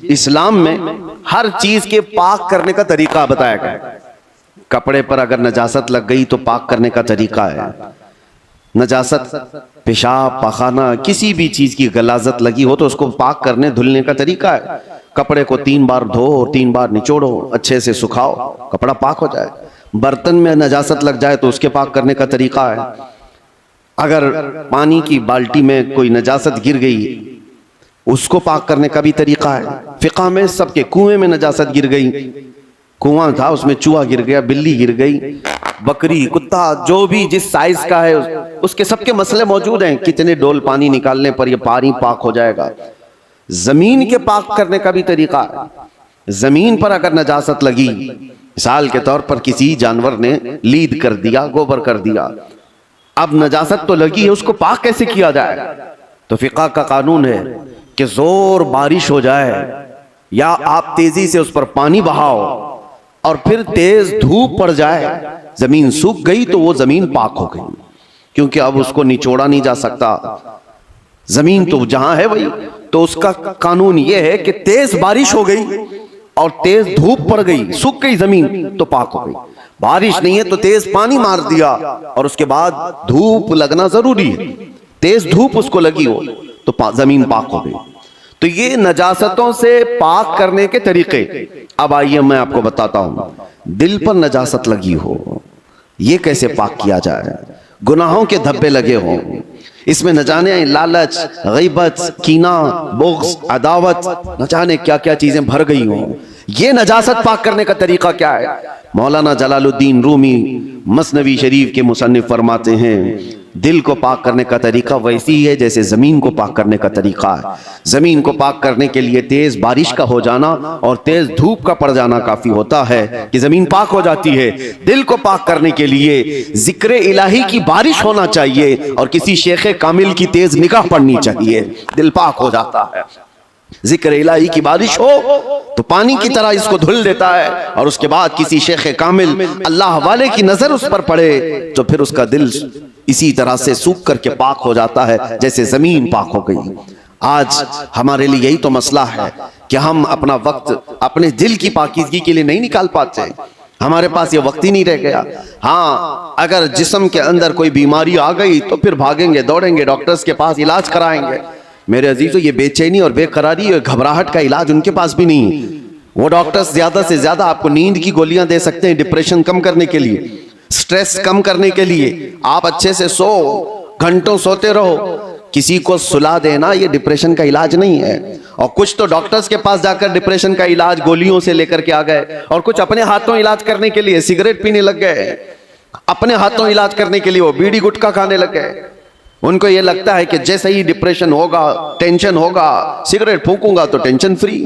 इस्लाम में हर चीज के पाक करने का तरीका बताया गया है। कपड़े पर अगर नजासत लग गई तो पाक करने का तरीका है। नजासत पेशाब पाखाना किसी भी चीज की गलाजत लगी हो तो उसको पाक करने धुलने का तरीका है। कपड़े को 3 बार धो और 3 बार निचोड़ो, अच्छे से सुखाओ, कपड़ा पाक हो जाए। बर्तन में नजासत लग जाए तो उसके पाक करने का तरीका है। अगर पानी की बाल्टी में कोई नजासत गिर गई उसको पाक करने का भी तरीका है। फिक़ह में सबके कुएं में नजासत गिर गई, कुआं था उसमें चूहा गिर गया, बिल्ली गिर गई, बकरी कुत्ता जो भी जिस साइज का है उसके सबके मसले मौजूद हैं। कितने डोल पानी निकालने पर यह पानी पाक हो जाएगा। जमीन के पाक करने का भी तरीका है। जमीन पर अगर नजासत लगी, मिसाल के तौर पर किसी जानवर ने लीद कर दिया, गोबर कर दिया, अब नजासत तो लगी है, उसको पाक कैसे किया जाए? तो फिक़ह का कानून है कि जोर बारिश हो जाए या आप तेजी से उस पर पानी बहाओ और फिर तेज धूप पड़ जाए, जमीन सूख गई तो वो जमीन पाक हो गई, क्योंकि अब उसको निचोड़ा नहीं जा सकता। जमीन तो जहां है वही। तो उसका कानून ये है कि तेज बारिश हो गई और तेज धूप पड़ गई, सूख गई जमीन तो पाक हो गई। बारिश नहीं है तो तेज पानी मार दिया और उसके बाद धूप लगना जरूरी है, तेज धूप उसको लगी हो तो जमीन पाक हो गई। तो ये नजासतों से पाक करने के तरीके। अब आइए मैं आपको बताता हूं, दिल पर नजासत लगी हो ये कैसे पाक किया जाए? गुनाहों के धब्बे लगे हों, इसमें न जाने लालच, गीबत, कीना, बुग़्ज़, अदावत, न जाने क्या क्या चीजें भर गई हों, ये नजासत पाक करने का तरीका क्या है? मौलाना जलालुद्दीन रूमी मसनवी शरीफ के मुसन्निफ फरमाते हैं, दिल को पाक करने का तरीका वैसी ही है जैसे जमीन को पाक करने का तरीका है। जमीन को पाक करने के लिए तेज बारिश का हो जाना और तेज धूप का पड़ जाना काफी होता है कि जमीन पाक हो जाती है। दिल को पाक करने के लिए जिक्र इलाही की बारिश होना चाहिए और किसी शेख कामिल की तेज निगाह पड़नी चाहिए, दिल पाक हो जाता है। जिक्र इलाही की बारिश हो तो पानी की तरह इसको धुल देता है और उसके बाद किसी शेख कामिल अल्लाह वाले की नजर उस पर पड़े तो फिर उसका दिल इसी तरह से सूख करके पाक हो जाता है जैसे जमीन पाक हो गई। आज हमारे लिए यही तो मसला है कि हम अपना वक्त अपने दिल की पाकीज़गी के लिए नहीं निकाल पाते। हमारे पास ये वक्त ही नहीं रह गया। हाँ, अगर जिस्म के अंदर कोई बीमारी आ गई तो फिर भागेंगे दौड़ेंगे डॉक्टर्स के पास, इलाज कराएंगे। मेरे अजीजों, ये बेचैनी और बेकरारी और घबराहट का इलाज उनके पास भी नहीं। वो डॉक्टर्स ज्यादा से ज्यादा आपको नींद की गोलियां दे सकते हैं डिप्रेशन कम करने के लिए, स्ट्रेस कम करने के लिए। आप अच्छे से सो, घंटों सोते रहो, किसी को सुला देना ये डिप्रेशन का इलाज नहीं है। और कुछ तो डॉक्टर्स के पास जाकर डिप्रेशन का इलाज गोलियों से लेकर के आ गए और कुछ अपने हाथों इलाज करने के लिए सिगरेट पीने लग गए, अपने हाथों इलाज करने के लिए वो बीड़ी गुटखा खाने लग गए। उनको ये लगता है कि जैसे ही डिप्रेशन होगा, टेंशन होगा, सिगरेट फूंकूंगा तो टेंशन फ्री।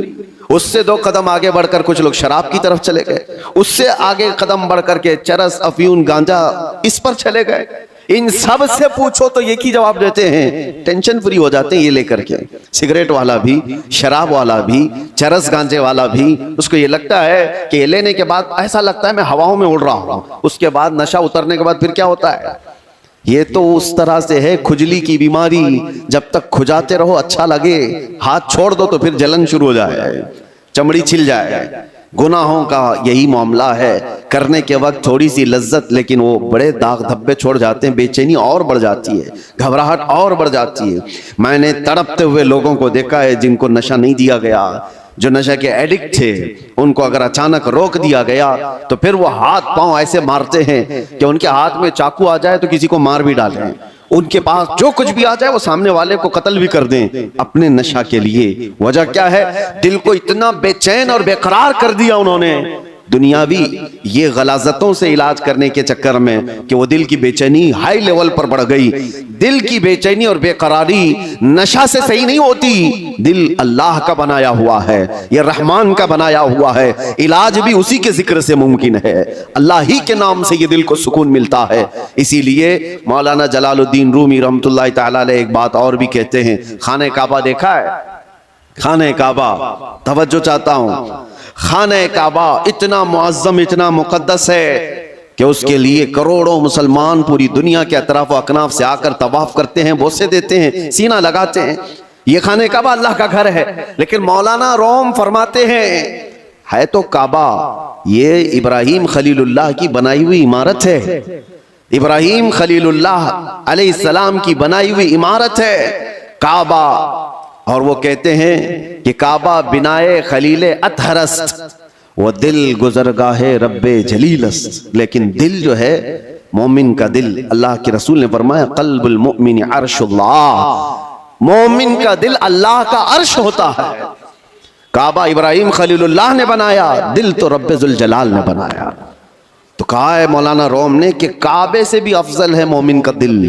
उससे 2 कदम आगे बढ़कर कुछ लोग शराब की तरफ चले गए, उससे आगे कदम बढ़कर के चरस, अफीम, गांजा इस पर चले गए। इन सब से पूछो तो एक ही जवाब देते हैं, टेंशन फ्री हो जाते हैं ये लेकर के। सिगरेट वाला भी, शराब वाला भी, चरस गांजे वाला भी, उसको ये लगता है कि ये लेने के बाद ऐसा लगता है मैं हवाओं में उड़ रहा हूं। उसके बाद नशा उतरने के बाद फिर क्या होता है? ये तो उस तरह से है खुजली की बीमारी, जब तक खुजाते रहो अच्छा लगे, हाथ छोड़ दो तो फिर जलन शुरू हो जाए, चमड़ी छिल जाए। गुनाहों का यही मामला है, करने के वक्त थोड़ी सी लज्जत लेकिन वो बड़े दाग धब्बे छोड़ जाते हैं, बेचैनी और बढ़ जाती है, घबराहट और बढ़ जाती है। मैंने तड़पते हुए लोगों को देखा है जिनको नशा नहीं दिया गया, जो नशा के एडिक्ट थे, उनको अगर अचानक रोक दिया गया तो फिर वो हाथ पांव ऐसे मारते हैं कि उनके हाथ में चाकू आ जाए तो किसी को मार भी डालें, उनके पास जो कुछ भी आ जाए वो सामने वाले को कत्ल भी कर दें अपने नशा के लिए। वजह क्या है? दिल को इतना बेचैन और बेकरार कर दिया उन्होंने दुनियावी ये गलाजतों से इलाज करने के चक्कर में कि वो दिल की बेचैनी हाई लेवल पर बढ़ गई। दिल की बेचैनी और बेकरारी नशा से सही नहीं होती, दिल अल्लाह का बनाया हुआ है, ये रहमान का बनाया हुआ है, इलाज भी उसी के जिक्र से मुमकिन है, अल्लाह ही के नाम से ये दिल को सुकून मिलता है। इसीलिए मौलाना जलालुद्दीन रूमी रहमतुल्लाह तआला अलैह एक बात और भी कहते हैं, खाने काबा देखा है? खाने काबा, तवज्जो चाहता हूं, खाने काबा इतना मुअज्जम, इतना मुकद्दस है कि उसके लिए करोड़ों मुसलमान पूरी दुनिया के अतराफ व अकनाफ से आकर तवाफ करते हैं, बोसे देते हैं, सीना लगाते हैं। ये खाने काबा अल्लाह का घर है। लेकिन मौलाना रोम फरमाते हैं है तो काबा, ये इब्राहिम खलीलुल्लाह की बनाई हुई इमारत है। इब्राहिम खलीलुल्लाह अलैहिस्सलाम की बनाई हुई इमारत है काबा। और वो कहते हैं कि काबा बिनाए खलीले अतहरस्त, वो दिल गुजरगाहे रब्बे जलीलस्त। लेकिन दिल जो है मोमिन का दिल, अल्लाह के रसूल ने फरमाया कल्बुल मुमिन अर्शुल्लाह, मोमिन का दिल अल्लाह का अर्श होता है। काबा इब्राहिम खलीलुल्लाह ने बनाया, दिल तो रब्बे जुल जलाल ने बनाया। तो कहा है मौलाना रोम ने कि काबे से भी अफजल है मोमिन का दिल।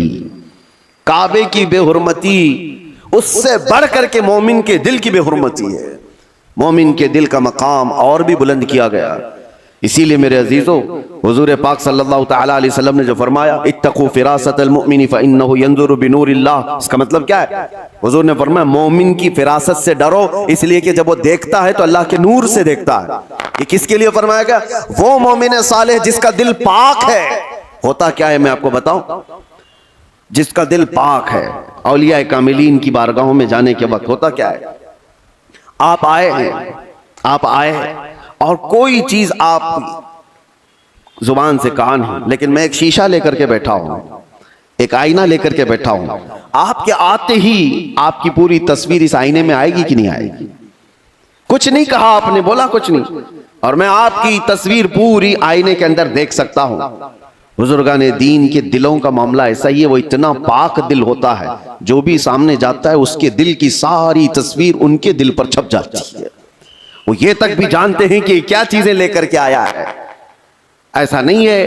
काबे की बेहुरमती उससे बढ़ करके मोमिन के दिल की बेहुरमती है। मोमिन के दिल का मकाम और भी बुलंद किया गया। इसीलिए मेरे अजीजों, हुजूर पाक सल्लल्लाहु तआला अलैहि वसल्लम ने जो फरमाया इत्तकू फिरासतल मुमिनी फइन्नहु यंजुरु बिनूरिल्लाह, इसका मतलब क्या है? हुजूर ने फरमाया मोमिन की फिरासत से डरो, इसलिए कि जब वो देखता है तो अल्लाह के नूर से देखता है। ये किसके लिए फरमाया गया? वो मोमिन सालेह जिसका दिल पाक है। होता क्या है मैं आपको बताऊं, जिसका दिल पाक है, औलिया कामिलीन की बारगाहों में जाने के वक्त होता क्या है, आप आए हैं, आप आए हैं और कोई चीज आप जुबान से कहा नहीं, लेकिन मैं एक शीशा लेकर के बैठा हूं, एक आईना लेकर के बैठा हूं, आपके आते ही आपकी पूरी तस्वीर इस आईने में आएगी कि नहीं आएगी? कुछ नहीं कहा आपने, बोला कुछ नहीं, और मैं आपकी तस्वीर पूरी आईने के अंदर देख सकता हूं। बुजुर्गाने दीन के दिलों का मामला ऐसा ही है, वो इतना पाक दिल होता है, जो भी सामने जाता है उसके दिल की सारी तस्वीर उनके दिल पर छप जाती है। वो ये तक भी जानते हैं कि क्या चीजें लेकर के आया है। ऐसा नहीं है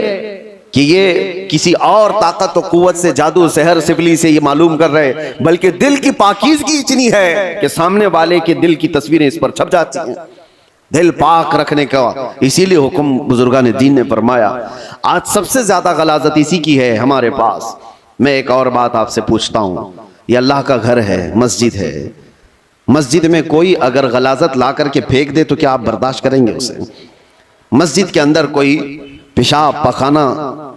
कि ये किसी और ताकत और कुव्वत से, जादू सहर सिफली से ये मालूम कर रहे, बल्कि दिल की पाकीज़गी इतनी है कि सामने वाले के दिल की तस्वीरें इस पर छप जाती हैं। दिल पाक रखने का इसीलिए हुक्म बुजुर्गान दीन ने फरमाया। आज सबसे ज्यादा गलाजत इसी की है हमारे पास। मैं एक और बात आपसे पूछता हूं, ये अल्लाह का घर है, मस्जिद है, मस्जिद में कोई अगर गलाजत ला करके फेंक दे तो क्या आप बर्दाश्त करेंगे उसे? मस्जिद के अंदर कोई पेशाब पखाना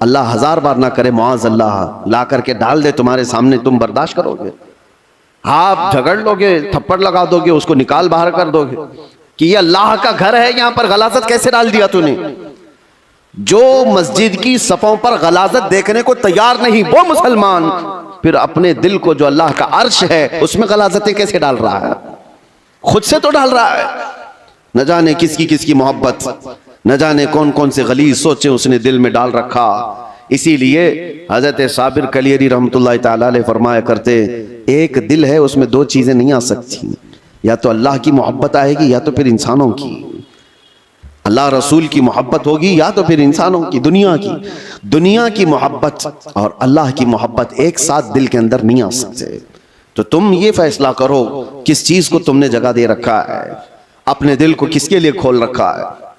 अल्लाह हजार बार ना करे, मुआज़ अल्लाह, ला करके डाल दे तुम्हारे सामने, तुम बर्दाश्त करोगे? आप झगड़ लोगे, थप्पड़ लगा दोगे, उसको निकाल बाहर कर दोगे कि ये अल्लाह का घर है, यहां पर गलाजत कैसे डाल दिया तूने? जो मस्जिद की सफों पर गलाजत देखने को तैयार नहीं, वो मुसलमान फिर अपने दिल को जो अल्लाह का अर्श है उसमें गलाजतें कैसे डाल रहा है? खुद से तो डाल रहा है। न जाने किसकी किसकी मोहब्बत, न जाने कौन कौन से गलीज सोचे उसने दिल में डाल रखा। इसीलिए हजरत साबिर कलियरी रहमतुल्लाह तआला अलैह फरमाया करते, एक दिल है उसमें दो चीजें नहीं आ सकती, या तो अल्लाह की मोहब्बत आएगी या तो फिर इंसानों की। अल्लाह रसूल की मोहब्बत होगी या तो फिर इंसानों की, दुनिया की मोहब्बत और अल्लाह की मोहब्बत एक साथ दिल के अंदर नहीं आ सकते। तो तुम ये फैसला करो किस चीज को तुमने जगह दे रखा है, अपने दिल को किसके लिए खोल रखा है।